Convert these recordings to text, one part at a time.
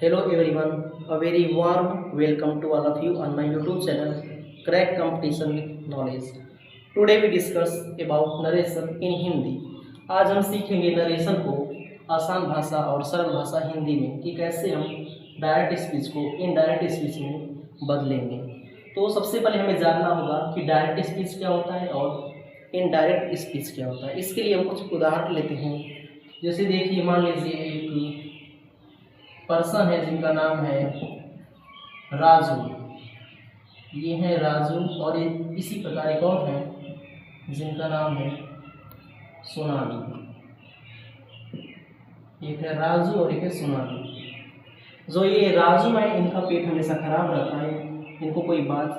Hello everyone, a very warm welcome to all of you on my YouTube channel Crack Competition with Knowledge. Today we discuss about narration in Hindi. आज हम सीखेंगे narration को आसान भाषा और सरल भाषा हिंदी में कि कैसे हम डायरेक्ट स्पीच को इनडायरेक्ट स्पीच में बदलेंगे। तो सबसे पहले हमें जानना होगा कि डायरेक्ट स्पीच क्या होता है और इनडायरेक्ट स्पीच क्या होता है। इसके लिए हम कुछ उदाहरण लेते हैं। जैसे देखिए, मान लीजिए एक पर्सन है जिनका नाम है राजू। ये है राजू और इसी प्रकार एक और है जिनका नाम है सोनाली। एक है राजू और एक है सोनाली। जो ये राजू है इनका पेट हमेशा खराब रहता है, इनको कोई बात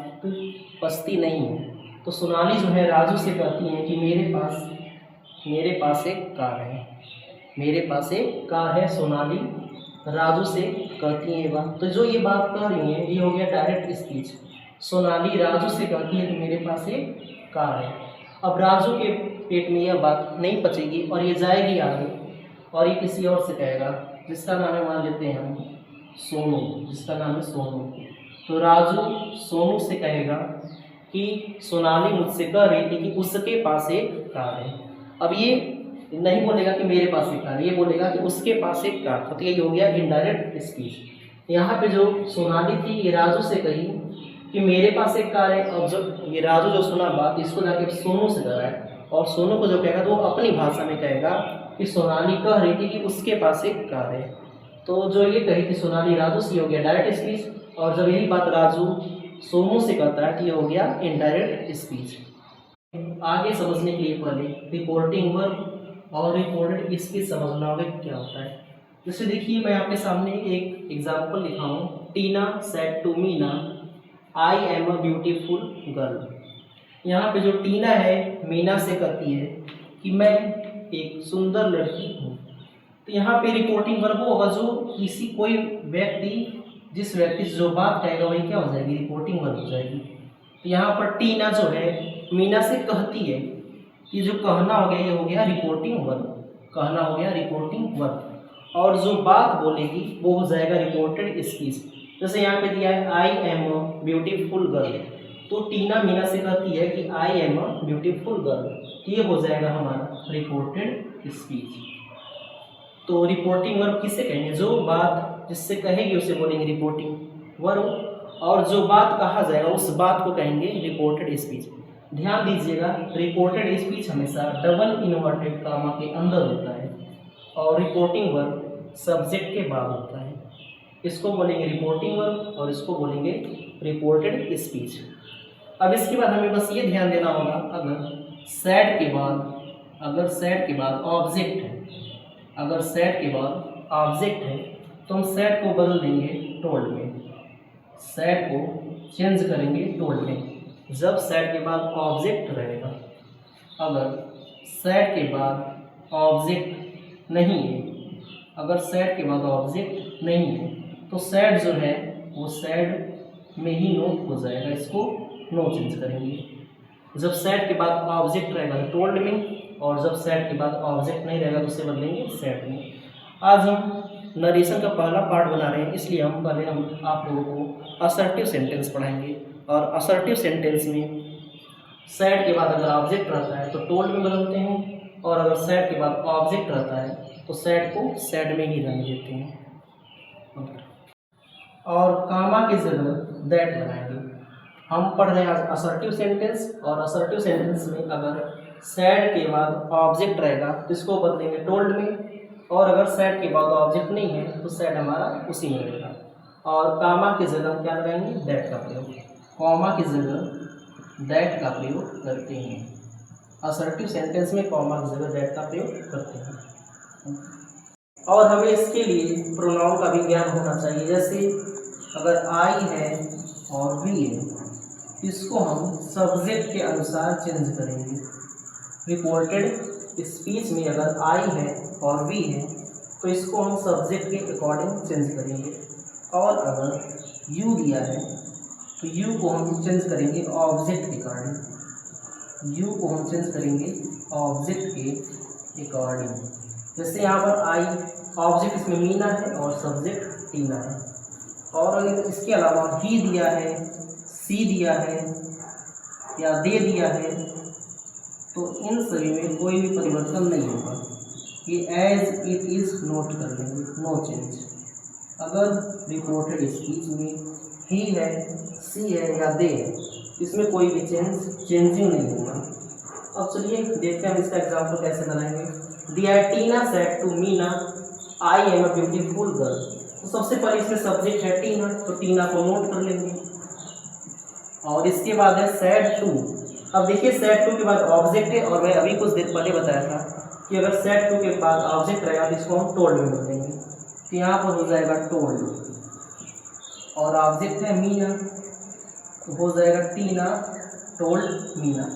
पचती नहीं है। तो सोनाली जो है राजू से कहती है कि मेरे पास एक कार है। मेरे पास एक कार है सोनाली राजू से कहती है बात। तो जो ये बात कह रही है ये हो गया डायरेक्ट स्पीच। सोनाली राजू से कहती है कि मेरे पास एक कार है। अब राजू के पेट में यह बात नहीं पचेगी और ये जाएगी आगे और ये किसी और से कहेगा जिसका नाम है, मान लेते हैं हम सोनू, जिसका नाम है सोनू। तो राजू सोनू से कहेगा कि सोनाली मुझसे कह रही थी कि उसके पास एक कार है। अब ये नहीं बोलेगा कि मेरे पास एक कार, ये बोलेगा कि उसके पास एक कार। तो ये हो गया इनडायरेक्ट स्पीच। यहाँ पे जो सोनाली थी ये राजू से कही कि मेरे पास एक कार है, और जो ये राजू जो सुना बात इसको जाके सोनू से कहा है, और सोनू को जो कहेगा तो वो अपनी भाषा में कहेगा कि सोनाली कह रही थी कि उसके पास एक कार है। तो जो ये कही थी सोनाली राजू से हो गया डायरेक्ट स्पीच, और जब यही बात राजू सोनू से कहता है तो ये हो गया इनडायरेक्ट स्पीच। आगे समझने के लिए पहले रिपोर्टिंग वर्ब और रिपोर्टेड स्पीच समझना होगा क्या होता है। जैसे देखिए, मैं आपके सामने एक एग्जाम्पल लिखा हूँ। Tina said to Meena I am a beautiful girl. यहाँ पे जो टीना है मीना से कहती है कि मैं एक सुंदर लड़की हूँ। तो यहाँ पे रिपोर्टिंग वर्ब होगा जो किसी कोई व्यक्ति जिस व्यक्ति से जो बात कहेगा वही क्या हो जाएगी, रिपोर्टिंग वर्ब हो जाएगी। तो यहाँ पर टीना जो है मीना से कहती है, ये जो कहना हो गया ये हो गया रिपोर्टिंग वर्ब। कहना हो गया रिपोर्टिंग वर्ब, और जो बात बोलेगी वो हो जाएगा रिपोर्टेड स्पीच। जैसे यहाँ पे दिया है आई एम अ ब्यूटीफुल गर्ल। तो टीना मीना से कहती है कि आई एम अ ब्यूटीफुल गर्ल, ये हो जाएगा हमारा रिपोर्टेड स्पीच। तो रिपोर्टिंग वर्ब किसे कहेंगे, जो बात जिससे कहेगी उसे बोलेंगे रिपोर्टिंग वर्ब, और जो बात कहा जाएगा उस बात को कहेंगे रिपोर्टेड स्पीच। ध्यान दीजिएगा, रिपोर्टेड स्पीच हमेशा डबल इन्वर्टेड कामा के अंदर होता है, और रिपोर्टिंग वर्ब सब्जेक्ट के बाद होता है। इसको बोलेंगे रिपोर्टिंग वर्ब और इसको बोलेंगे रिपोर्टेड स्पीच। अब इसके बाद हमें बस ये ध्यान देना होगा, अगर सैड के बाद ऑब्जेक्ट है, अगर सैड के बाद ऑब्जेक्ट है तो हम सैड को बदल देंगे टोल्ड में, सैड को चेंज करेंगे टोल्ड में जब सैड के बाद ऑब्जेक्ट रहेगा। अगर सैड के बाद ऑब्जेक्ट नहीं है, अगर सैड के बाद ऑब्जेक्ट नहीं है तो सैड जो है वो सैड में ही नो हो जाएगा, इसको नो चेंज करेंगे। जब सैड के बाद ऑब्जेक्ट रहेगा तो टोल्ड में, और जब सैड के बाद ऑब्जेक्ट नहीं रहेगा तो उसे बदलेंगे सैड में। आज हम नरेशन का पहला पार्ट बना रहे हैं, इसलिए हम आप लोगों को असर्टिव सेंटेंस पढ़ाएंगे। और असर्टिव सेंटेंस में सैड के बाद अगर ऑब्जेक्ट रहता है तो टोल्ड में बदलते हैं, और अगर सैड के बाद ऑब्जेक्ट रहता है तो सैड को सैड में ही रहने देते हैं, और कामा की जगह दैट लगाएंगे। हम पढ़ रहे हैं असर्टिव सेंटेंस, और असर्टिव सेंटेंस में अगर सैड के बाद ऑब्जेक्ट रहेगा तो इसको बदलेंगे टोल्ड में, और अगर सैड के बाद ऑब्जेक्ट नहीं है तो सैड हमारा उसी में रहेगा। और कामा की जगह क्या लगाएंगे, दैट का प्रयोग। कॉमा की जगह दैट का प्रयोग करते हैं। असर्टिव सेंटेंस में कॉमा की जगह दैट का प्रयोग करते हैं। और हमें इसके लिए प्रोनाउन का भी ज्ञान होना चाहिए। जैसे अगर आई है और वी है, इसको हम सब्जेक्ट के अनुसार चेंज करेंगे। रिपोर्टेड स्पीच में अगर आई है और वी है तो इसको हम सब्जेक्ट के अकॉर्डिंग चेंज करेंगे, और अगर यू दिया है तो यू को हम चेंज करेंगे ऑब्जेक्ट के अकॉर्डिंग। यू को हम चेंज करेंगे ऑब्जेक्ट के अकॉर्डिंग। जैसे यहाँ पर आई ऑब्जेक्ट इसमें मीना है और सब्जेक्ट टीना है। और अगर इसके अलावा ही दिया है, सी दिया है या दे दिया है तो इन सभी में कोई भी परिवर्तन नहीं होगा, ये एज इट इज़ नोट कर लेंगे, नो चेंज। अगर रिपोर्टेड स्पीच में ही है, सी है या दे है, इसमें कोई भी चेंजिंग नहीं होगा। अब चलिए देखते हैं हम इसका एग्जाम्पल कैसे बनाएंगे। दिया है Tina said to Meena I am a beautiful girl. तो सबसे पहले इसमें सब्जेक्ट है टीना, तो टीना को नोट कर लेंगे। और इसके बाद है सेड टू। अब देखिए सेड टू के बाद ऑब्जेक्ट है, और मैं अभी कुछ देर पहले बताया था कि अगर सेड टू के बाद ऑब्जेक्ट रहेगा तो इसको हम टोल्ड में बदलेंगे। तो यहाँ पर हो जाएगा टोल्ड, और ऑब्जेक्ट है मीना, तो हो जाएगा टीना टोल्ड मीना।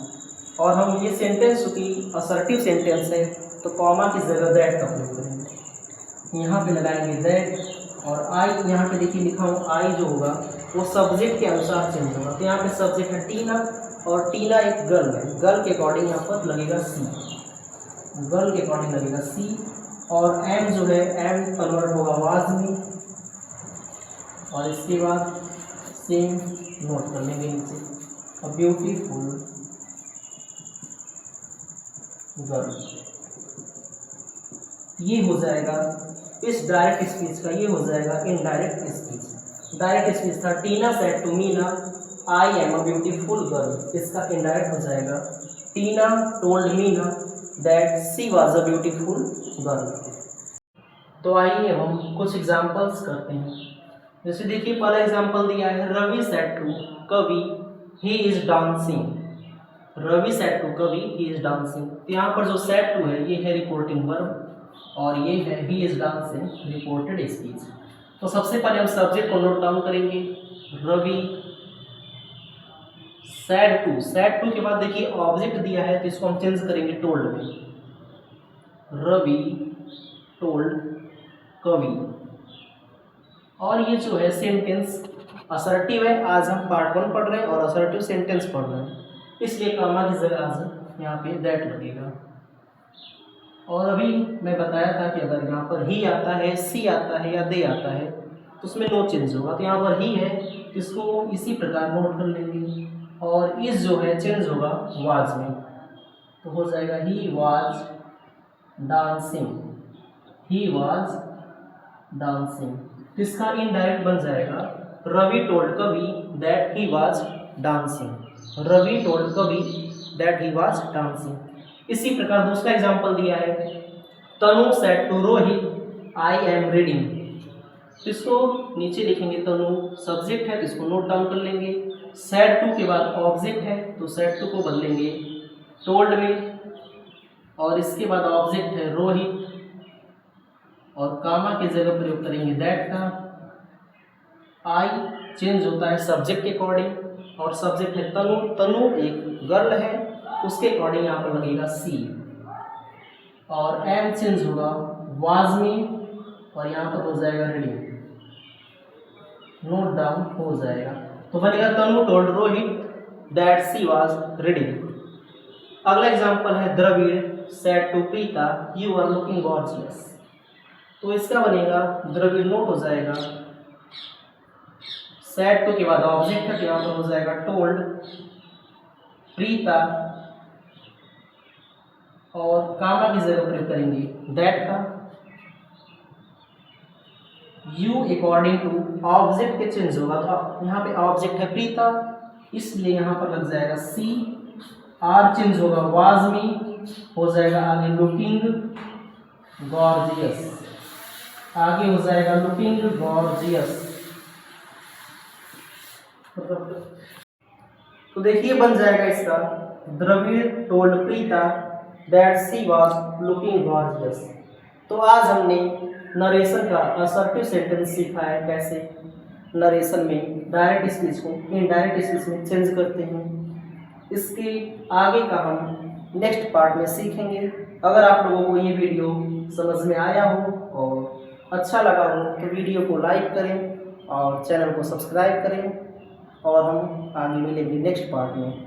और हम ये सेंटेंस चूँकि असर्टिव सेंटेंस है तो कॉमा की जगह दैट का प्रयोग करेंगे। यहाँ पे लगाएंगे दैट, और आई यहाँ पे देखिए लिखा हूँ, आई जो होगा वो सब्जेक्ट के अनुसार चेंज होगा। तो यहाँ पे सब्जेक्ट है टीना, और टीना एक गर्ल है, गर्ल के अकॉर्डिंग यहाँ पर लगेगा सी, गर्ल के अकॉर्डिंग लगेगा सी। और एम जो है, एम कन्वर्ट होगा वाज में, और इसके बाद सेम नोट कर लेंगे नीचे, अ ब्यूटीफुल गर्ल। ये हो जाएगा इस डायरेक्ट स्पीच का, ये हो जाएगा इनडायरेक्ट स्पीच। डायरेक्ट स्पीच था Tina said to Meena I am a beautiful girl, इसका इनडायरेक्ट हो जाएगा Tina told Meena that she was a beautiful girl. तो आइए हम कुछ एग्जांपल्स करते हैं। जैसे देखिए पहला एग्जांपल दिया है, Ravi said to Kavi he is dancing. Ravi said to Kavi he is dancing. तो यहाँ पर जो सेड टू है ये है रिपोर्टिंग वर्ब, और ये है he is dancing reported speech. तो सबसे पहले हम सब्जेक्ट को नोट डाउन करेंगे, Ravi said to. Said to के बाद देखिए ऑब्जेक्ट दिया है तो इसको हम चेंज करेंगे टोल्ड में, रवि टोल्ड कवि। और ये जो है सेंटेंस असर्टिव है, आज हम पार्ट 1 पढ़ रहे हैं और असर्टिव सेंटेंस पढ़ रहे हैं, इसलिए कॉमा की जगह आज यहाँ पे दैट लगेगा। और अभी मैं बताया था कि अगर यहाँ पर ही आता है, सी आता है या दे आता है तो उसमें नो चेंज होगा। तो यहाँ पर ही है तो इसको इसी प्रकार नोट कर लेंगे, और इस जो है चेंज होगा वाज में, तो हो जाएगा he was dancing, he was dancing. इसका इनडायरेक्ट बन जाएगा Ravi told Kavi that he was dancing, Ravi told Kavi that he was dancing. इसी प्रकार दूसरा एग्जांपल दिया है, Tanu said to Rohit I am reading. इसको नीचे लिखेंगे, तनु सब्जेक्ट है तो इसको नोट डाउन कर लेंगे। सेड टू के बाद ऑब्जेक्ट है तो सेड टू को बदलेंगे टोल्ड में, और इसके बाद ऑब्जेक्ट है रोहित, और कामा की जगह प्रयोग करेंगे दैट का। आई चेंज होता है सब्जेक्ट के अकॉर्डिंग, और सब्जेक्ट है तनु, तनु एक गर्ल है, उसके अकॉर्डिंग यहाँ पर लगेगा सी। और एम चेंज होगा वाज में, और यहाँ पर हो जाएगा रीडिंग, नोट डाउन हो जाएगा। तो बनेगा Tanu told Rohit that she was reading. अगला एग्जांपल है, Dravid said to Preeta you are looking gorgeous. तो इसका बनेगा द्रविड़ नोट हो जाएगा, सेड टू के बाद ऑब्जेक्ट है तो यहाँ पर हो जाएगा टोल्ड प्रीता, और कामा की जगह प्रयोग करेंगे दैट का। यू अकॉर्डिंग टू ऑब्जेक्ट के चेंज होगा, तो यहाँ पे ऑब्जेक्ट है प्रीता, इसलिए यहाँ पर लग जाएगा सी। आर चेंज होगा वाज में, हो जाएगा आगे लुकिंग गॉर्जियस, आगे हो जाएगा लुकिंग गॉर्जियस। तो देखिए बन जाएगा इसका, Dravid told Preeta that she was looking gorgeous. तो आज हमने नरेशन का असर्टिव सेंटेंस सीखा है, कैसे नरेशन में डायरेक्ट स्पीच को इनडायरेक्ट स्पीच में चेंज करते हैं। इसके आगे का हम नेक्स्ट पार्ट में सीखेंगे। अगर आप लोगों को ये वीडियो समझ में आया हो और अच्छा लगा हो तो वीडियो को लाइक करें और चैनल को सब्सक्राइब करें, और हम आगे मिलेंगे नेक्स्ट पार्ट में।